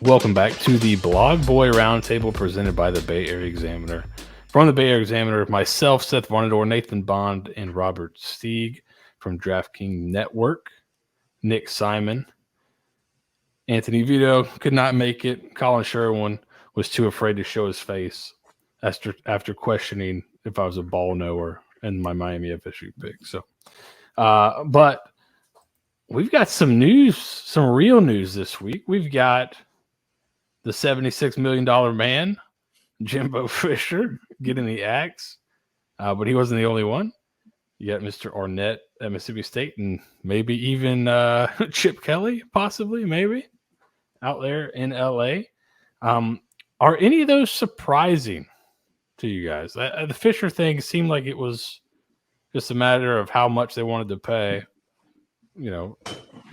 Welcome back to the Blog Boy Roundtable presented by the Bay Area Examiner. From the Bay Area Examiner, myself, Seth Varnador, Nathan Bond, and Robert Stieg from DraftKings Network. Nick Simon. Anthony Vito could not make it. Colin Sherwin was too afraid to show his face after questioning if I was a ball knower in my Miami FSU pick. But we've got some news, some real news this week. We've got the $76 million man, Jimbo Fisher, getting the axe. But he wasn't the only one. You got Mr. Arnett at Mississippi State and maybe even Chip Kelly, possibly, maybe, out there in L.A. Are any of those surprising to you guys? The Fisher thing seemed like it was just a matter of how much they wanted to pay,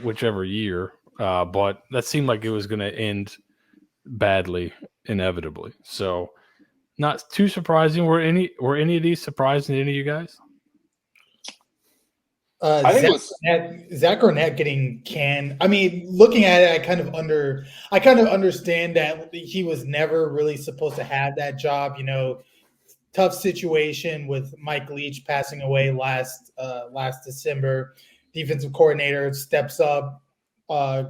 whichever year. But that seemed like it was going to end badly, inevitably. So not too surprising. Were any of these surprising to any of you guys? I think Zach Arnett getting canned. I mean, looking at it, I kind of understand that he was never really supposed to have that job. Tough situation with Mike Leach passing away last December. Defensive coordinator steps up,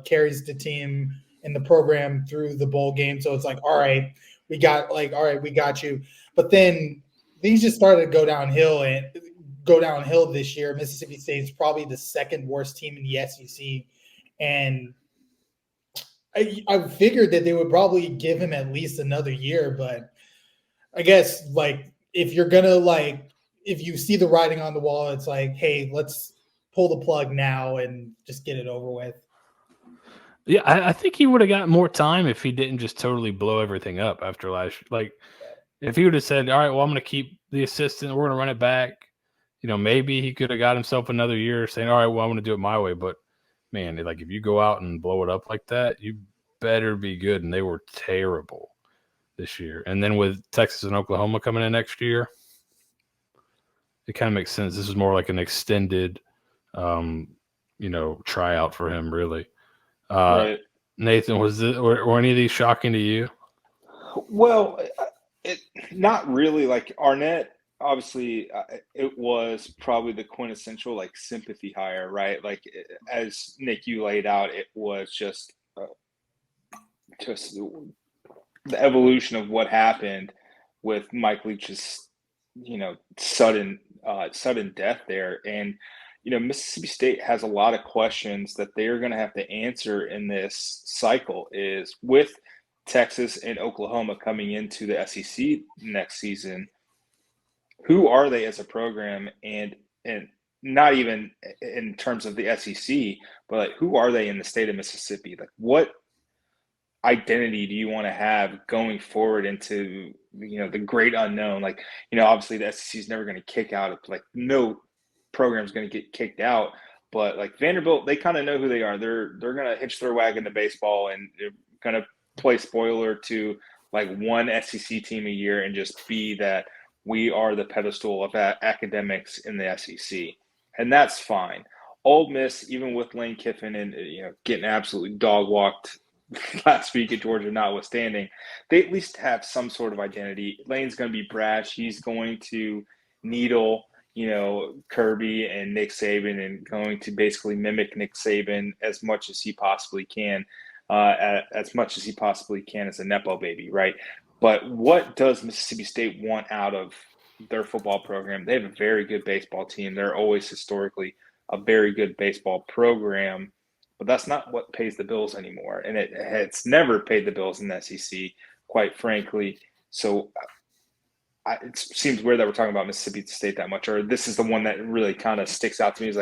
carries the team in the program through the bowl game. So it's like, all right, we got you. But then things just started to go downhill this year. Mississippi State is probably the second worst team in the SEC. And I figured that they would probably give him at least another year. But I guess, if you're going to, if you see the writing on the wall, it's like, hey, let's pull the plug now and just get it over with. Yeah, I think he would have got more time if he didn't just totally blow everything up after last year. If he would have said, all right, well, I'm going to keep the assistant, we're going to run it back, maybe he could have got himself another year saying, all right, well, I'm going to do it my way. But, man, if you go out and blow it up like that, you better be good. And they were terrible this year. And then with Texas and Oklahoma coming in next year, it kind of makes sense. This is more like an extended, tryout for him, really. Right. Nathan, were any of these shocking to you? Well, not really. Arnett, obviously, it was probably the quintessential sympathy hire, right? As Nick, you laid out, it was just the evolution of what happened with Mike Leach's, sudden death there. And Mississippi State has a lot of questions that they're going to have to answer in this cycle, is with Texas and Oklahoma coming into the SEC next season. Who are they as a program? And not even in terms of the SEC, but who are they in the state of Mississippi? What identity do you want to have going forward into, the great unknown? Obviously the SEC is never going to kick out. No program's going to get kicked out, but Vanderbilt, they kind of know who they are. They're going to hitch their wagon to baseball, and they're going to play spoiler to one SEC team a year and just be that we are the pedestal of academics in the SEC, and that's fine. Ole Miss, even with Lane Kiffin and getting absolutely dog walked last week at Georgia notwithstanding, they at least have some sort of identity. Lane's going to be brash. He's going to needle Kirby and Nick Saban, and going to basically mimic Nick Saban as much as he possibly can, as a Nepo baby, right? But what does Mississippi State want out of their football program? They have a very good baseball team. They're always historically a very good baseball program, but that's not what pays the bills anymore. And it's never paid the bills in the SEC, quite frankly. So it seems weird that we're talking about Mississippi State that much, or this is the one that really kind of sticks out to me, is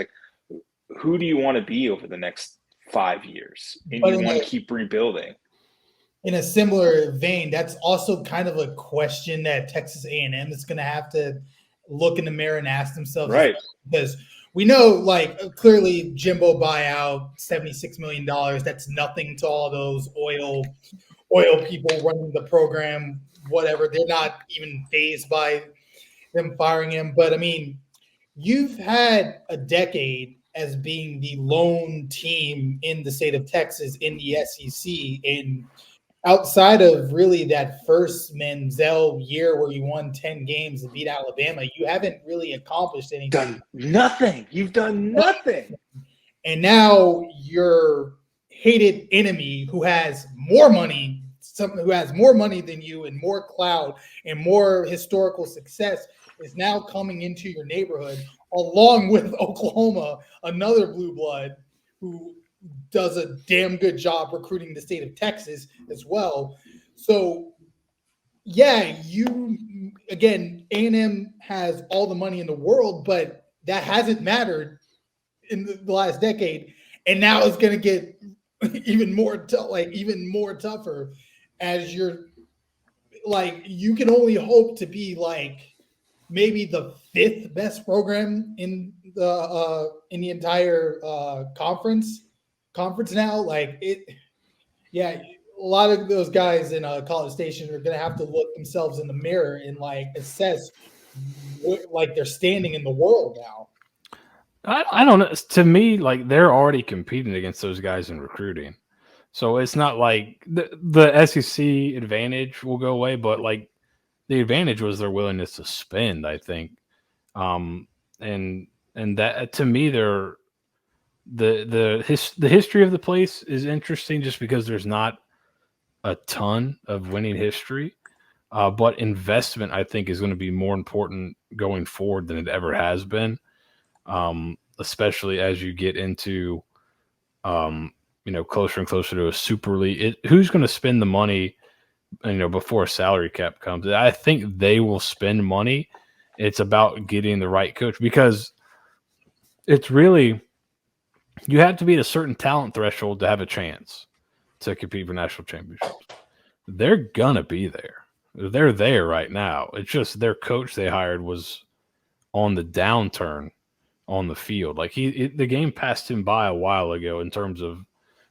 who do you want to be over the next 5 years? And you want to keep rebuilding. In a similar vein, that's also kind of a question that Texas A&M is going to have to look in the mirror and ask themselves. Right. Because we know, clearly Jimbo buyout, $76 million, that's nothing to all those oil people running the program, whatever. They're not even fazed by them firing him. But, I mean, you've had a decade as being the lone team in the state of Texas in the SEC, and outside of really that first Manziel year where you won 10 games and beat Alabama, you haven't really accomplished anything. Done nothing. You've done nothing. And now your hated enemy who has more money, who has more money than you and more clout and more historical success is now coming into your neighborhood along with Oklahoma, another blue blood who does a damn good job recruiting the state of Texas as well. So, yeah, again, A&M has all the money in the world, but that hasn't mattered in the last decade. And now it's going to get even more tougher as you're like, you can only hope to be like maybe the 5th best program in the entire conference now. Like a lot of those guys in College Station are going to have to look themselves in the mirror and like assess like their standing in the world now. I don't know. To me, like they're already competing against those guys in recruiting. So it's not like the SEC advantage will go away, but like the advantage was their willingness to spend, I think. And that to me, the history of the place is interesting just because there's not a ton of winning history. But investment, I think, is going to be more important going forward than it ever has been. Especially as you get into, closer and closer to a super league. Who's going to spend the money, before a salary cap comes? I think they will spend money. It's about getting the right coach because it's really, you have to be at a certain talent threshold to have a chance to compete for national championships. They're going to be there. They're there right now. It's just their coach they hired was on the downturn on the field. Like the game passed him by a while ago in terms of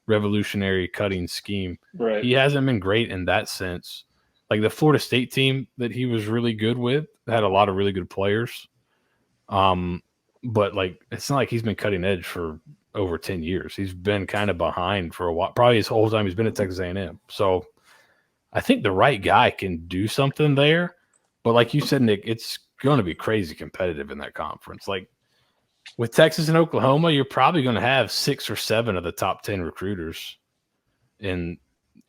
revolutionary cutting scheme. Right. He hasn't been great in that sense. Like the Florida State team that he was really good with had a lot of really good players. But like it's not like he's been cutting edge for over 10 years. He's been kind of behind for a while, probably his whole time he's been at Texas A&M. So I think the right guy can do something there. But like you said, Nick, it's going to be crazy competitive in that conference. Like with Texas and Oklahoma, you're probably going to have 6 or 7 of the top 10 recruiters in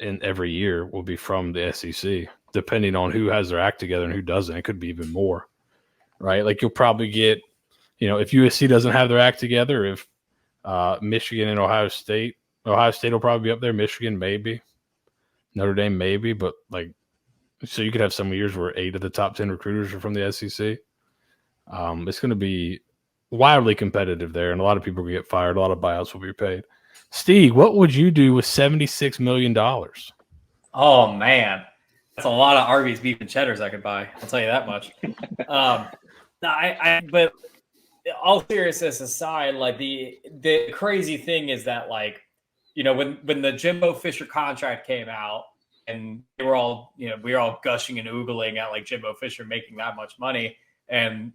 every year will be from the SEC, depending on who has their act together and who doesn't. It could be even more, right? Like you'll probably get, if USC doesn't have their act together, if Michigan and Ohio State will probably be up there. Michigan, maybe. Notre Dame, maybe. But like, so you could have some years where 8 of the top 10 recruiters are from the SEC. It's going to be wildly competitive there, and a lot of people will get fired. A lot of buyouts will be paid. Steve, what would you do with $76 million? Oh, man. That's a lot of Arby's beef and cheddars I could buy. I'll tell you that much. But all seriousness aside, like the crazy thing is that, like, when the Jimbo Fisher contract came out and they were all, we were all gushing and oogling at like Jimbo Fisher making that much money and,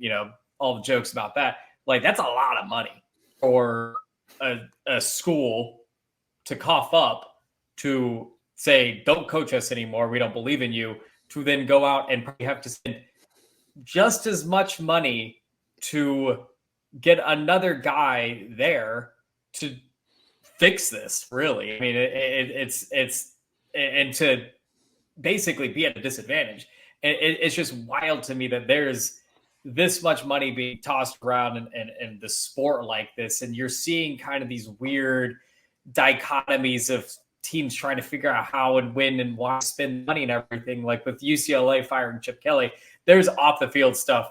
all the jokes about that. Like, that's a lot of money for a school to cough up to say, don't coach us anymore. We don't believe in you, to then go out and probably have to spend just as much money to get another guy there to fix this, really. I mean, it's and to basically be at a disadvantage. It's just wild to me that there's this much money being tossed around in the sport like this. And you're seeing kind of these weird dichotomies of teams trying to figure out how and when and why to spend money and everything. Like with UCLA firing Chip Kelly, there's off the field stuff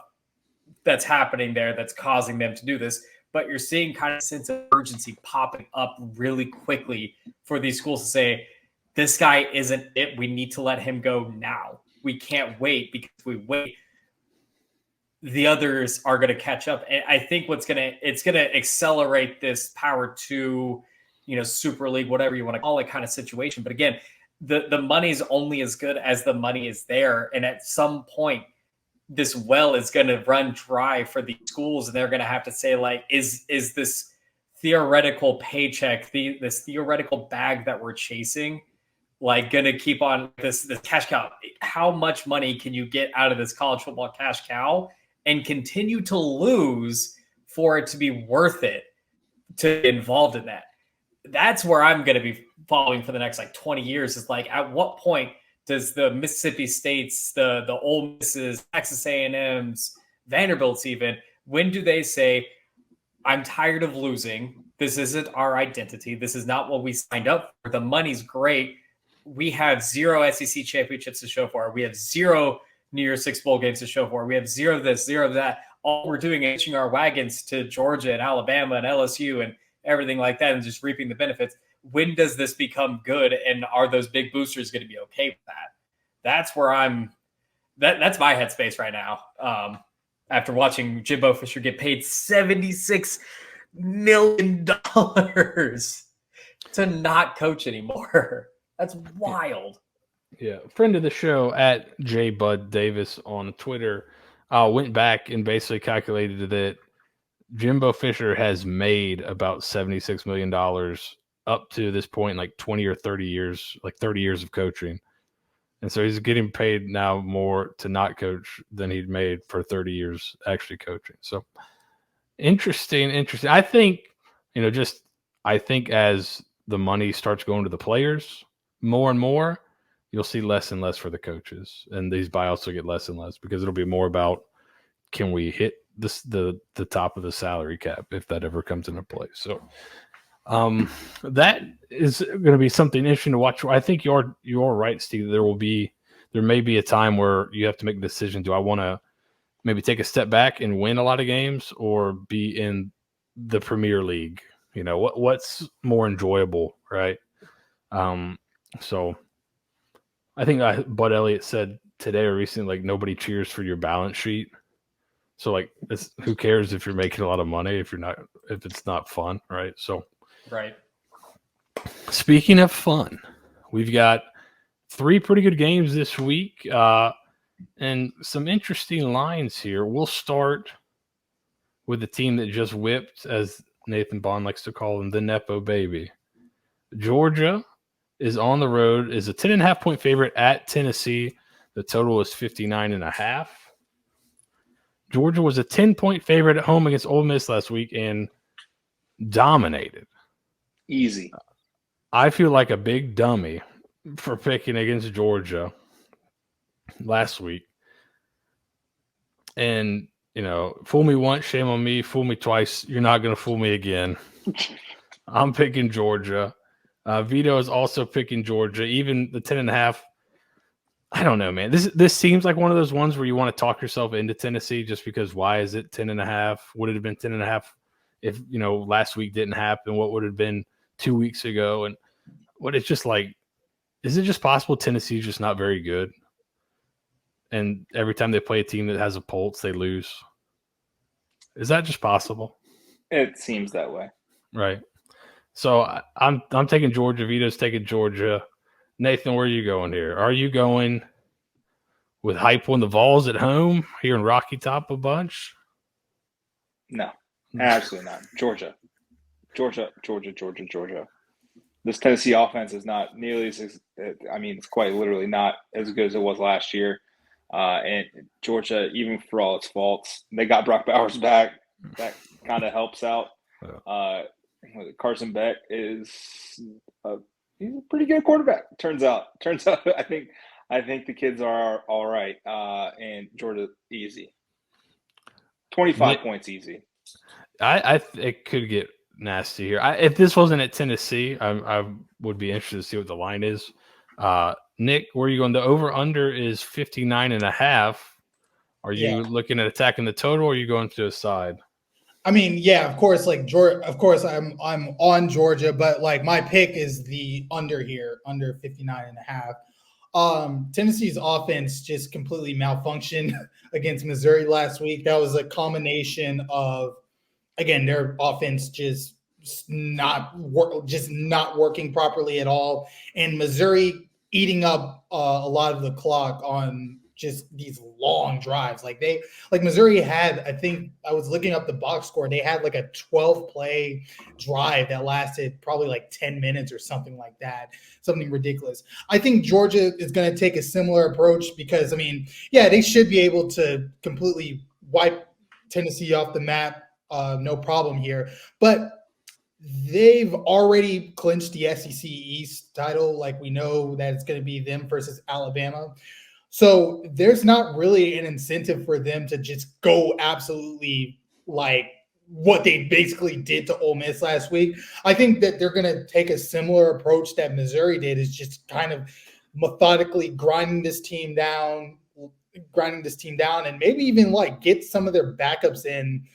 that's happening there that's causing them to do this. But you're seeing kind of a sense of urgency popping up really quickly for these schools to say, this guy isn't it. We need to let him go now. We can't wait, because if we wait, the others are going to catch up. And I think it's going to accelerate this power to, Super League, whatever you want to call it, kind of situation. But again, the money's only as good as the money is there. And at some point, this well is going to run dry for the schools, and they're going to have to say, like, is this theoretical paycheck, this theoretical bag that we're chasing, like going to keep on this cash cow? How much money can you get out of this college football cash cow and continue to lose for it to be worth it to be involved in that? That's where I'm going to be following for the next like 20 years. Is like, at what point does the Mississippi States, the Ole Misses, Texas A&Ms, Vanderbilts even, when do they say, I'm tired of losing. This isn't our identity. This is not what we signed up for. The money's great. We have 0 SEC championships to show for it. We have 0 New Year's Six bowl games to show for it. We have 0 this, 0 that. All we're doing is hitching our wagons to Georgia and Alabama and LSU and everything like that and just reaping the benefits. When does this become good? And are those big boosters going to be okay with that? That's where that's my headspace right now. After watching Jimbo Fisher get paid $76 million to not coach anymore. That's wild. Yeah. Friend of the show at JBudDavis on Twitter went back and basically calculated that Jimbo Fisher has made about $76 million up to this point, like 20 or 30 years, like 30 years of coaching. And so he's getting paid now more to not coach than he'd made for 30 years actually coaching. So interesting. I think, I think as the money starts going to the players more and more, you'll see less and less for the coaches. And these buyouts will get less and less because it'll be more about, can we hit the top of the salary cap if that ever comes into play. So that is going to be something interesting to watch. I think you're right, Steve. There may be a time where you have to make a decision. Do I want to maybe take a step back and win a lot of games, or be in the Premier League? What's more enjoyable, right? So I think Bud Elliott said today or recently, like, nobody cheers for your balance sheet. So like, who cares if you're making a lot of money if it's not fun, right? So. Right. Speaking of fun, we've got 3 pretty good games this week and some interesting lines here. We'll start with the team that just whipped, as Nathan Bond likes to call them, the Nepo baby. Georgia is on the road, is a 10.5-point favorite at Tennessee. The total is 59.5. Georgia was a 10-point favorite at home against Ole Miss last week and dominated. Easy. I feel like a big dummy for picking against Georgia last week. And, fool me once, shame on me. Fool me twice, you're not going to fool me again. I'm picking Georgia. Vito is also picking Georgia. Even the 10.5. I don't know, man. This seems like one of those ones where you want to talk yourself into Tennessee just because why is it 10.5? Would it have been 10.5 if, last week didn't happen? What would it have been 2 weeks ago? And what it's just like, is it just possible Tennessee's just not very good? And every time they play a team that has a pulse, they lose. Is that just possible? It seems that way. Right. So I'm taking Georgia. Vito's taking Georgia. Nathan, where are you going here? Are you going with hype on the Vols at home here in Rocky Top a bunch? No, absolutely not. Georgia. This Tennessee offense is not nearly as – it's quite literally not as good as it was last year. And Georgia, even for all its faults, they got Brock Bowers back. That kind of helps out. Carson Beck is he's a pretty good quarterback. Turns out, I think the kids are all right. And Georgia, easy. 25 points easy. It could get nasty here. If this wasn't at Tennessee, I would be interested to see what the line is. Nick, where are you going? The over/under is 59.5. Are you looking at attacking the total, or are you going to a side? Of course, like Georgia. Of course, I'm on Georgia, but like my pick is the under here, under 59.5. Tennessee's offense just completely malfunctioned against Missouri last week. That was a combination of, again, their offense just not working properly at all, and Missouri eating up a lot of the clock on just these long drives. Like Missouri had, I think I was looking up the box score. They had like a 12-play drive that lasted probably like 10 minutes or something like that, something ridiculous. I think Georgia is going to take a similar approach because, I mean, yeah, they should be able to completely wipe Tennessee off the map. No problem here. But they've already clinched the SEC East title. Like, we know that it's going to be them versus Alabama. So there's not really an incentive for them to just go absolutely like what they basically did to Ole Miss last week. I think that they're going to take a similar approach that Missouri did, is just kind of methodically grinding this team down, and maybe even like get some of their backups in,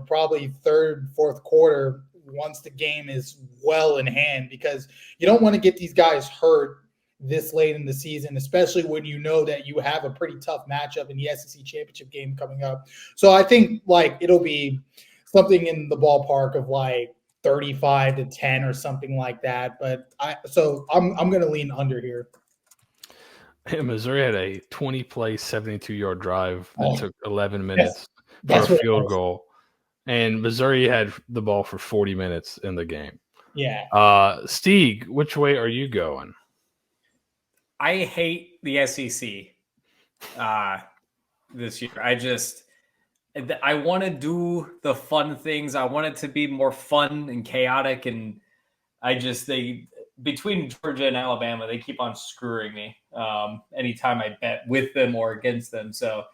probably third, fourth quarter once the game is well in hand, because you don't want to get these guys hurt this late in the season, especially when you know that you have a pretty tough matchup in the SEC championship game coming up. So I think like it'll be something in the ballpark of like 35-10 or something like that. But I'm going to lean under here. Missouri had a 20-play, 72-yard drive that took 11 minutes for a field goal. And Missouri had the ball for 40 minutes in the game. Yeah. Stieg, which way are you going? I hate the SEC this year. I want to do the fun things. I want it to be more fun and chaotic. And between Georgia and Alabama, they keep on screwing me anytime I bet with them or against them. So,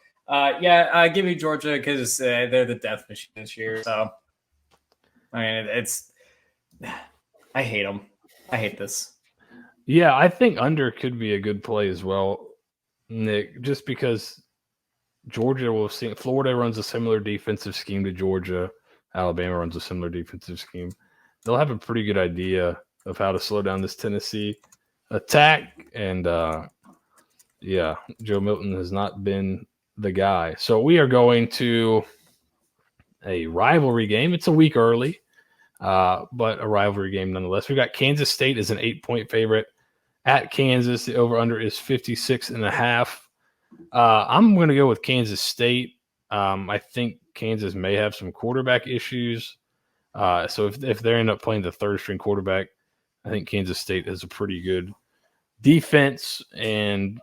give me Georgia because they're the death machine this year. So, I mean, I hate them. I hate this. Yeah, I think under could be a good play as well, Nick, just because Georgia will see. Florida runs a similar defensive scheme to Georgia. Alabama runs a similar defensive scheme. They'll have a pretty good idea of how to slow down this Tennessee attack. And, Joe Milton has not been the guy. So we are going to a rivalry game. It's a week early, but a rivalry game nonetheless. We got Kansas State as an 8-point favorite at Kansas. The over-under is 56.5. I'm going to go with Kansas State. I think Kansas may have some quarterback issues. So if they end up playing the third-string quarterback, I think Kansas State has a pretty good defense and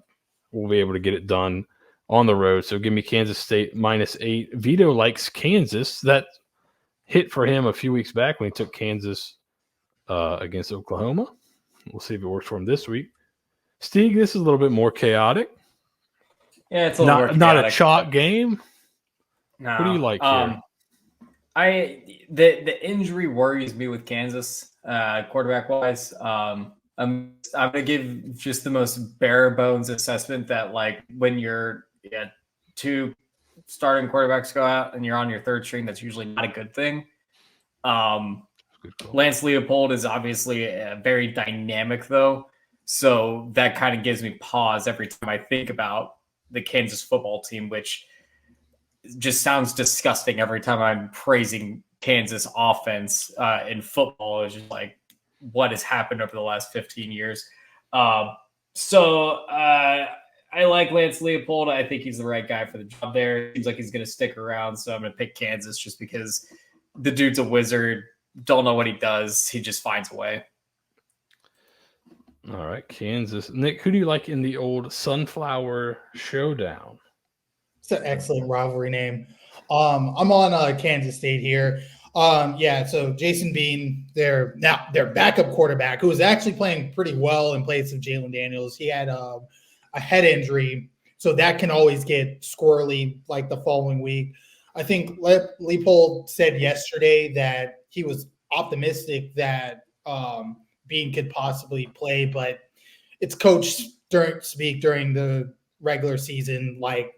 will be able to get it done on the road. So give me Kansas State -8. Vito likes Kansas. That hit for him a few weeks back when he took Kansas against Oklahoma. We'll see if it works for him this week. Stieg, this is a little bit more chaotic. Yeah, it's a little more chaotic, not a chalk game. No. What do you like here? The injury worries me with Kansas, quarterback wise. I'm gonna give just the most bare bones assessment that like when you're two starting quarterbacks go out and you're on your third string, that's usually not a good thing. Lance Leopold is obviously very dynamic though, so that kind of gives me pause every time I think about the Kansas football team, which just sounds disgusting every time I'm praising Kansas offense in football. It's just like what has happened over the last 15 years. So I like Lance Leopold. I think he's the right guy for the job there. Seems like he's going to stick around. So I'm going to pick Kansas just because the dude's a wizard. Don't know what he does. He just finds a way. All right, Kansas. Nick, who do you like in the old Sunflower Showdown? It's an excellent rivalry name. I'm on Kansas State here. So Jason Bean, their backup quarterback, who was actually playing pretty well in place of Jalen Daniels, he had a head injury, so that can always get squirrely like the following week. I think Leopold said yesterday that he was optimistic that Bean could possibly play, but it's coach speak during the regular season. Like,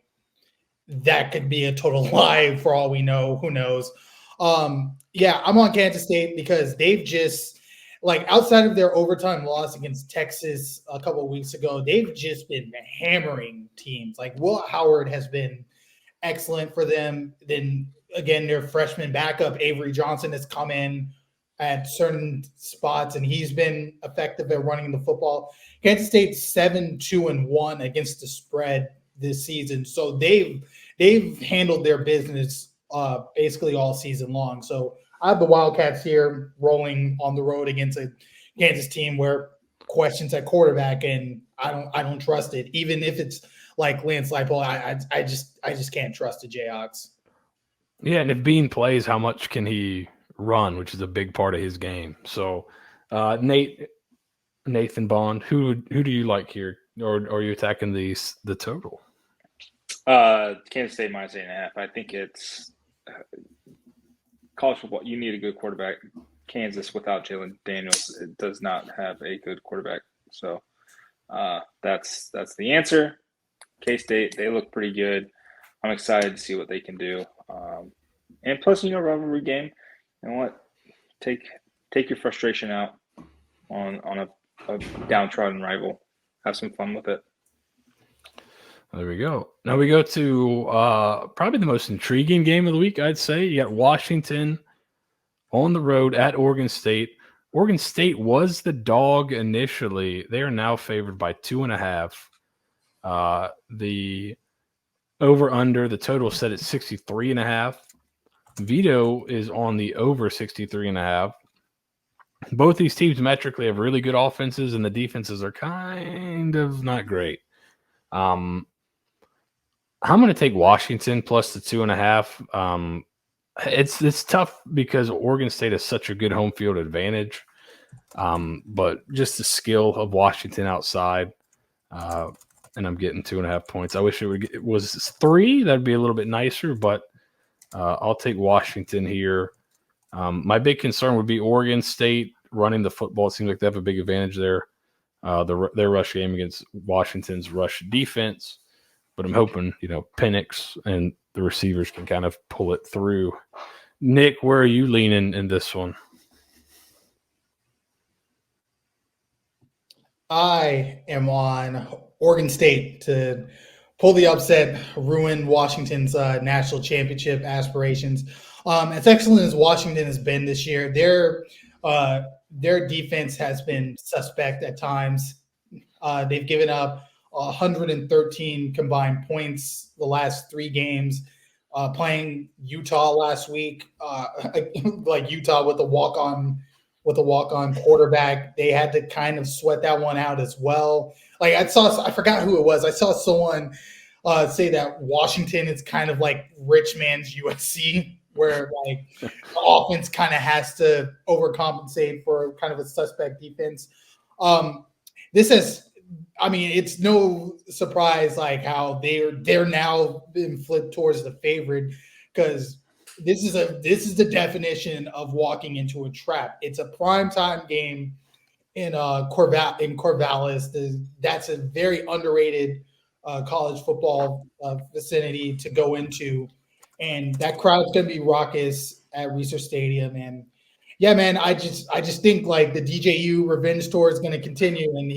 that could be a total lie for all we know. Who knows? I'm on Kansas State because they've just, like, outside of their overtime loss against Texas a couple of weeks ago, they've just been hammering teams. Like, Will Howard has been excellent for them. Then, again, their freshman backup, Avery Johnson, has come in at certain spots, and he's been effective at running the football. Kansas State's 7-2-1 against the spread this season. So they've handled their business basically all season long. So I have the Wildcats here rolling on the road against a Kansas team where questions at quarterback, and I don't trust it. Even if it's like Lance Leipold, I just can't trust the Jayhawks. Yeah, and if Bean plays, how much can he run, which is a big part of his game. So, Nathan Bond, who do you like here, or are you attacking the total? Kansas State -8.5. I think it's college football. You need a good quarterback. Kansas without Jalen Daniels, it does not have a good quarterback. So that's the answer. K-State, they look pretty good. I'm excited to see what they can do. And plus, rivalry game. You know what? Take your frustration out on a downtrodden rival. Have some fun with it. There we go. Now we go to probably the most intriguing game of the week, I'd say. You got Washington on the road at Oregon State. Oregon State was the dog initially. They are now favored by 2.5. The over-under, the total set at 63.5. Vito is on the over 63.5. Both these teams metrically have really good offenses, and the defenses are kind of not great. I'm going to take Washington plus the 2.5. It's tough because Oregon State has such a good home field advantage, but just the skill of Washington outside, and I'm getting 2.5 points. I wish it was 3. That'd be a little bit nicer, but I'll take Washington here. My big concern would be Oregon State running the football. It seems like they have a big advantage there. Their rush game against Washington's rush defense. But I'm hoping, Penix and the receivers can kind of pull it through. Nick, where are you leaning in this one? I am on Oregon State to pull the upset, ruin Washington's national championship aspirations. As excellent as Washington has been this year, their defense has been suspect at times. They've given up 113 combined points the last 3 games. Playing Utah last week, like Utah with a walk-on quarterback, they had to kind of sweat that one out as well. Like I forgot who it was. I saw someone say that Washington is kind of like rich man's USC, where like the offense kind of has to overcompensate for kind of a suspect defense. It's no surprise like how they're now been flipped towards the favorite, because this is the definition of walking into a trap. It's a primetime game in Corvallis. That's a very underrated college football vicinity to go into, and that crowd's gonna be raucous at Research Stadium. And yeah, man, I just think like the DJU revenge tour is gonna continue, and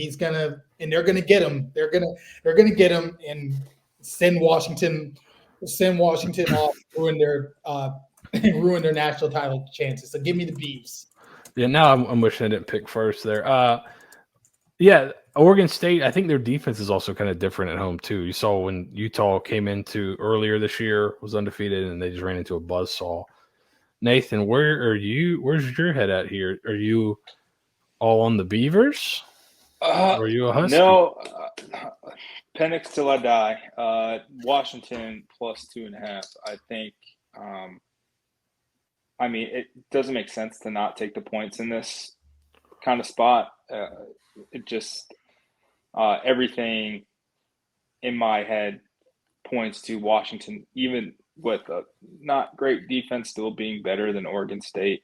they're gonna get him. They're gonna get him and send Washington off, ruin their national title chances. So give me the Beavs. Yeah, now I'm wishing I didn't pick first there. Yeah, Oregon State, I think their defense is also kind of different at home too. You saw when Utah came into earlier this year, was undefeated, and they just ran into a buzzsaw. Nathan, where's your head at here? Are you all on the Beavers? Or are you a Husky? No, Penix till I die. Washington plus 2.5. I think. It doesn't make sense to not take the points in this kind of spot. It just everything in my head points to Washington, even with a not great defense, still being better than Oregon State,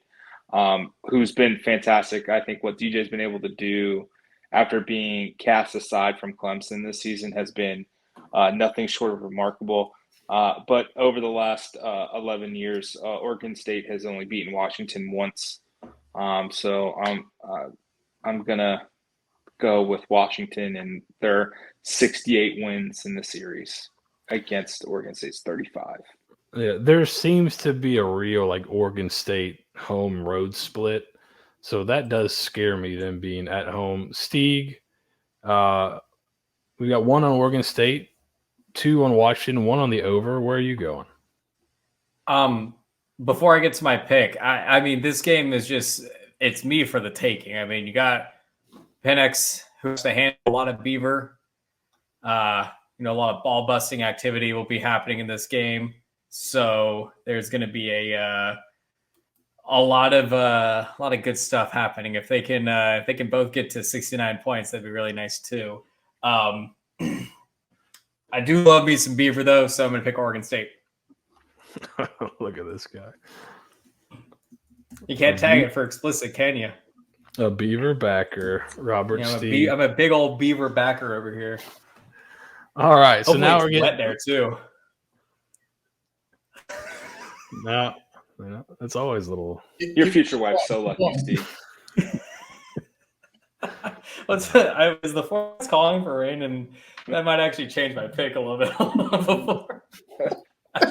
who's been fantastic. I think what DJ's been able to do after being cast aside from Clemson this season has been nothing short of remarkable. But over the last 11 years, Oregon State has only beaten Washington once. So I'm gonna go with Washington and their 68 wins in the series against Oregon State's 35. Yeah, there seems to be a real like Oregon State home road split. So that does scare me, them being at home. Stieg, we got one on Oregon State, 2 on Washington, 1 on the over. Where are you going? Before I get to my pick, I mean, this game is it's me for the taking. I mean, you got Penix, who has to handle a lot of Beaver. A lot of ball busting activity will be happening in this game. So there's going to be a lot of good stuff happening. If they can both get to 69 points, that'd be really nice too. I do love me some Beaver though, so I'm going to pick Oregon State. Look at this guy. You can't tag it for explicit, can you? A Beaver backer, Robert Steve. I'm a big old Beaver backer over here. All right, so Hopefully now it's we're getting wet there too. No, that's always a little. Your future wife's so lucky, Steve. I was the forecast calling for rain, and that might actually change my pick a little bit before. I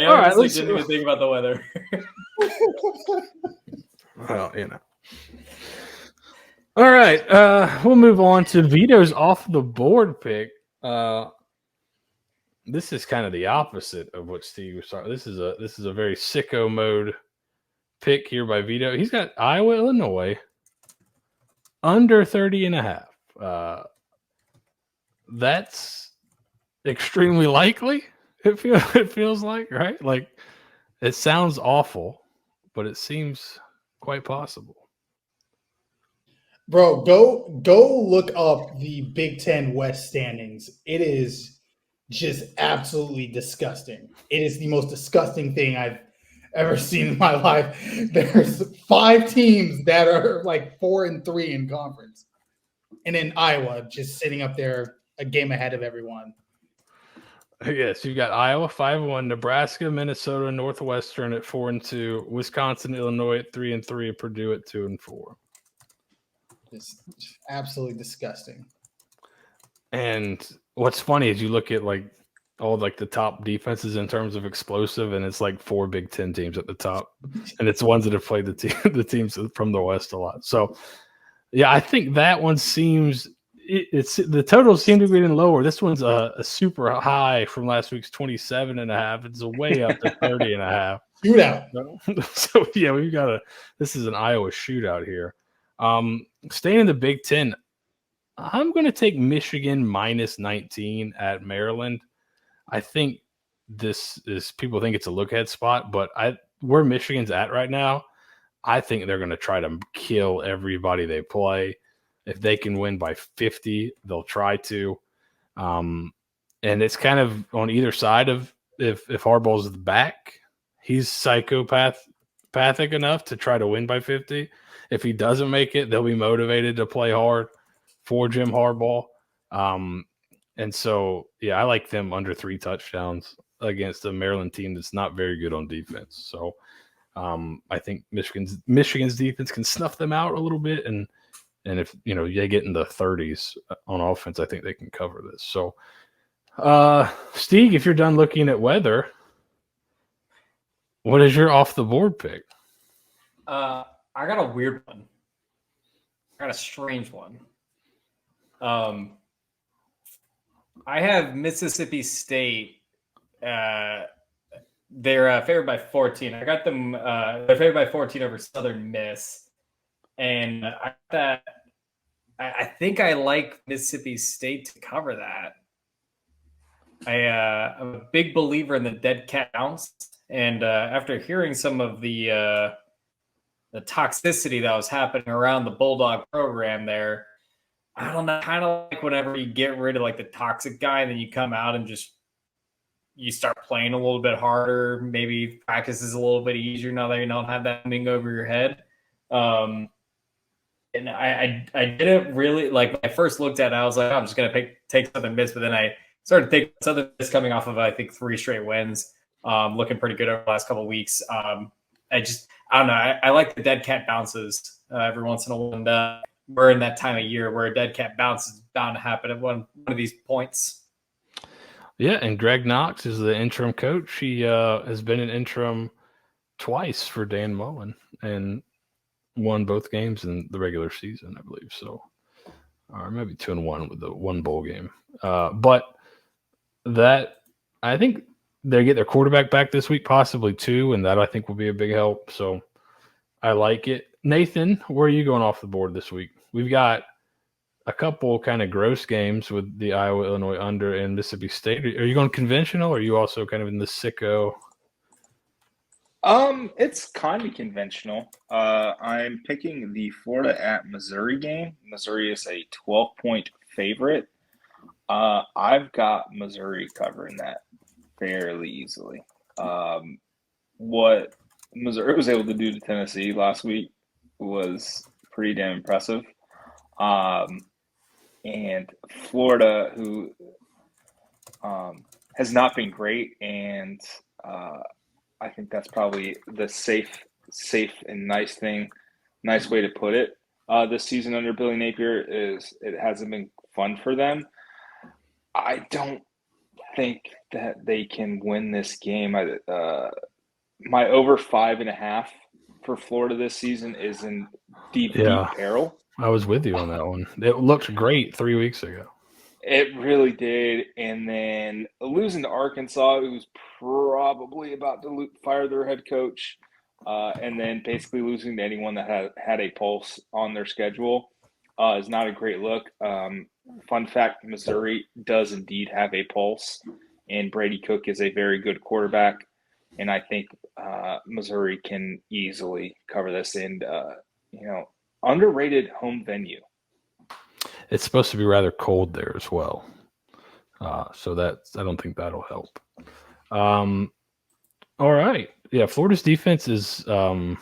honestly didn't even think about the weather. Well, All right, we'll move on to Vito's off the board pick. This is kind of the opposite of what Steve was talking. This is a very sicko mode pick here by Vito. He's got Iowa, Illinois under 30.5. That's extremely likely. It feels like, right? Like, it sounds awful, but it seems quite possible. Bro, go look up the Big Ten West standings. It is just absolutely disgusting. It is the most disgusting thing I've ever seen in my life. There's 5 teams that are like 4-3 in conference, and then Iowa just sitting up there a game ahead of everyone. Yes, you've got Iowa 5-1, Nebraska, Minnesota, Northwestern at 4-2, Wisconsin, Illinois at 3-3, Purdue at 2-4. It's absolutely disgusting. And what's funny is you look at like all like the top defenses in terms of explosive, and it's like 4 Big Ten teams at the top, and it's ones that have played the teams from the West a lot. So, yeah, I think that one seems. It's the totals seem to be getting lower. This one's a super high from last week's 27.5. It's way up to 30.5. Shootout. So yeah, this is an Iowa shootout here. Staying in the Big Ten, I'm going to take Michigan minus 19 at Maryland. I think this is, people think it's a look ahead spot, but where Michigan's at right now, I think they're going to try to kill everybody they play. If they can win by 50, they'll try to. And it's kind of on either side of if Harbaugh's back, he's psychopathic enough to try to win by 50. If he doesn't make it, they'll be motivated to play hard for Jim Harbaugh. And so, yeah, I like them under 3 touchdowns against a Maryland team that's not very good on defense. So I think Michigan's defense can snuff them out a little bit, and if they get in the 30s on offense, I think they can cover this. So, Steve, if you're done looking at weather, what is your off the board pick? I got a weird one. I got a strange one. I have Mississippi State. They're favored by 14. I got them. They're favored by 14 over Southern Miss, and I think I like Mississippi State to cover that. I'm a big believer in the dead cat bounce, and after hearing some of the toxicity that was happening around the Bulldog program there, I don't know, kind of like whenever you get rid of like the toxic guy, and then you come out and you start playing a little bit harder, maybe practice is a little bit easier now that you don't have that thing over your head. And I didn't really, like, when I first looked at it, I was like, I'm just going to take Southern Miss, but then I started thinking Southern Miss coming off of, I think, 3 straight wins, looking pretty good over the last couple of weeks. I don't know. I like the dead cat bounces every once in a while. And we're in that time of year where a dead cat bounce is bound to happen at one of these points. Yeah, and Greg Knox is the interim coach. He has been an interim twice for Dan Mullen and won both games in the regular season, I believe. So, or maybe 2-1 with the one bowl game. But that I think they get their quarterback back this week, possibly two, and that I think will be a big help. So I like it. Nathan, where are you going off the board this week? We've got a couple kind of gross games with the Iowa, Illinois under and Mississippi State. Are you going conventional, or are you also kind of in the sicko? It's kind of conventional. I'm picking the Florida at Missouri game. Missouri is a 12-point favorite. I've got Missouri covering that fairly easily. What Missouri was able to do to Tennessee last week was pretty damn impressive. And Florida, who has not been great, and I think that's probably the safe and nice way to put it. This season under Billy Napier is it hasn't been fun for them. I don't think that they can win this game. My over 5.5 for Florida this season is in deep peril. I was with you on that one. It looked great 3 weeks ago. It really did. And then losing to Arkansas, who's probably about to fire their head coach, and then basically losing to anyone that had a pulse on their schedule is not a great look. Fun fact, Missouri does indeed have a pulse, and Brady Cook is a very good quarterback. And I think Missouri can easily cover this in, underrated home venue. It's supposed to be rather cold there as well. So I don't think that'll help. All right. Yeah, Florida's defense is they're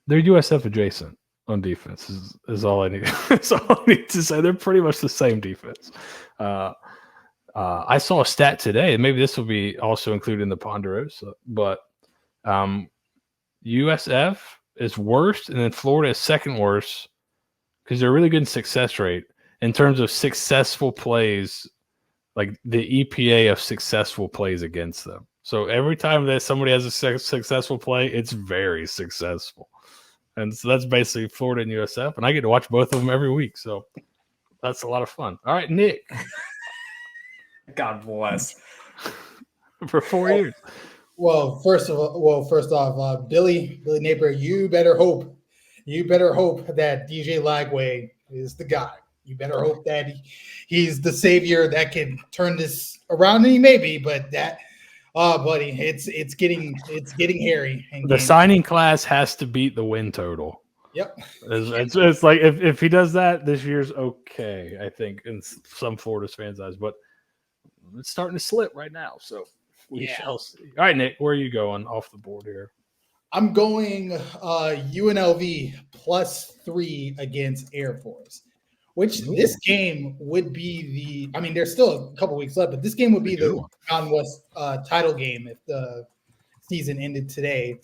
USF adjacent on defense is all I need. That's all I need to say. They're pretty much the same defense. I saw a stat today, and maybe this will be also included in the Ponderosa, but USF is worst, and then Florida is second worst because they're really good in success rate in terms of successful plays, like the EPA of successful plays against them. So every time that somebody has a successful play, it's very successful. And so that's basically Florida and USF, and I get to watch both of them every week. So that's a lot of fun. All right, Nick. God bless. For 4 years. Well, first off, Billy Napier, you better hope that DJ Lagway is the guy. You better hope that he's the savior that can turn this around. And he may be, but buddy, it's getting hairy. The signing class has to beat the win total. Yep. It's like if he does that, this year's okay, I think, in some Florida fans' eyes, but it's starting to slip right now. So we shall see. All right, Nick, where are you going off the board here? I'm going UNLV +3 against Air Force, which this game would be there's still a couple weeks left, but this game would be the Mountain West title game if the season ended today.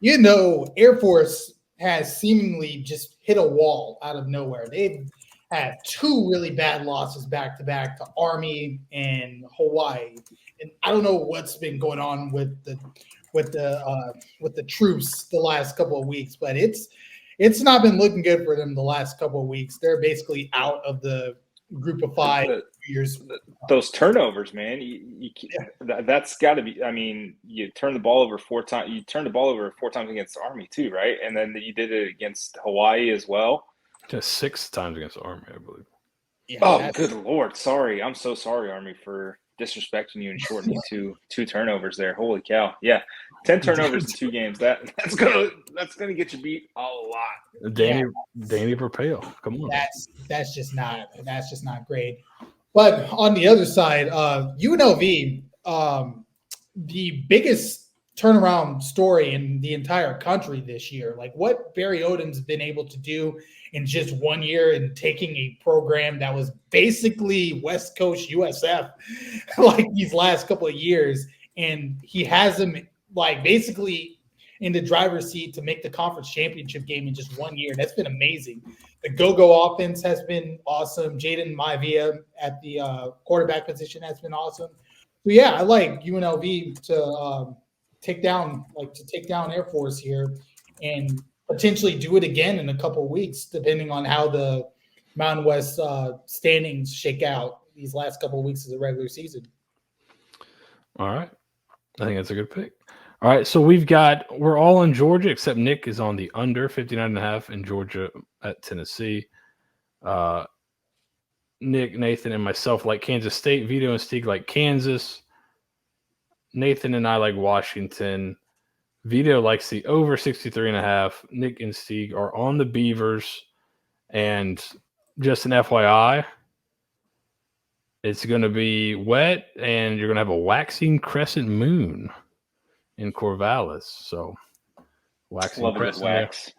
Air Force has seemingly just hit a wall out of nowhere. They've had two really bad losses back-to-back to Army and Hawaii. And I don't know what's been going on with the troops the last couple of weeks, but it's not been looking good for them the last couple of weeks. They're basically out of the group of 5 years. Those turnovers, man, that's got to be. I mean, you turn the ball over 4 times. You turned the ball over 4 times against Army too, right? And then you did it against Hawaii as well. Just 6 times against Army, I believe. Yeah, good Lord. Sorry. I'm so sorry, Army, for disrespecting you and shortening two turnovers there. Holy cow. Yeah. 10 turnovers in 2 games. That's gonna get you beat a lot. Danny Verpale. Come on. That's just not great. But on the other side, UNLV, the biggest turnaround story in the entire country this year. Like what Barry Odom's been able to do in just 1 year and taking a program that was basically West Coast USF like these last couple of years, and he has them like basically in the driver's seat to make the conference championship game in just 1 year. That's been amazing. The go-go offense has been awesome. Jaden Maivia at the quarterback position has been awesome. So yeah, I like UNLV to take down Air Force here and potentially do it again in a couple of weeks, depending on how the Mountain West standings shake out. these last couple of weeks of the regular season. All right. I think that's a good pick. All right. So we're all in Georgia, except Nick is on the under 59.5 in Georgia at Tennessee. Nick, Nathan, and myself like Kansas State. Vito and Stieg like Kansas. Nathan and I like Washington. Vito likes the over 63.5. Nick and Stieg are on the Beavers. And just an FYI, it's going to be wet, and you're going to have a waxing crescent moon in Corvallis. So, waxing Love a good crescent wax.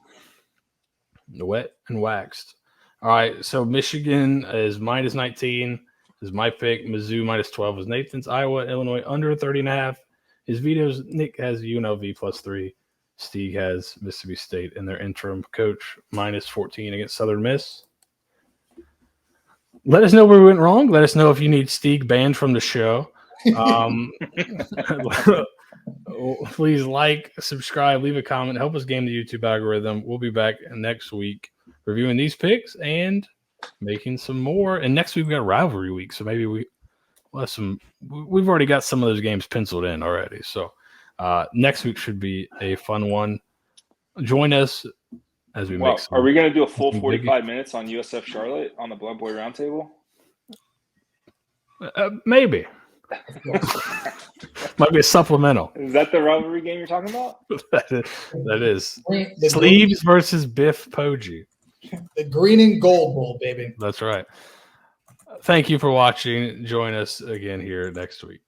there. Wet and waxed. All right, so Michigan is minus 19 is my pick. Mizzou minus 12 is Nathan's. Iowa, Illinois under 30.5 is Vito's. Nick has UNLV plus 3. Stieg has Mississippi State and their interim coach minus 14 against Southern Miss. Let us know where we went wrong. Let us know if you need Stieg banned from the show. Please like, subscribe, leave a comment, help us game the YouTube algorithm. We'll be back next week reviewing these picks and making some more. And next week we got rivalry week, so maybe we'll have some. We've already got some of those games penciled in already. So next week should be a fun one. Join us as we make some. Are we going to do a full 45 minutes on USF Charlotte on the Blog Boy Roundtable? Maybe. Might be a supplemental. Is that the rivalry game you're talking about? That is. The Sleeves versus Biff Poggi. The green and gold bowl, baby. That's right. Thank you for watching. Join us again here next week.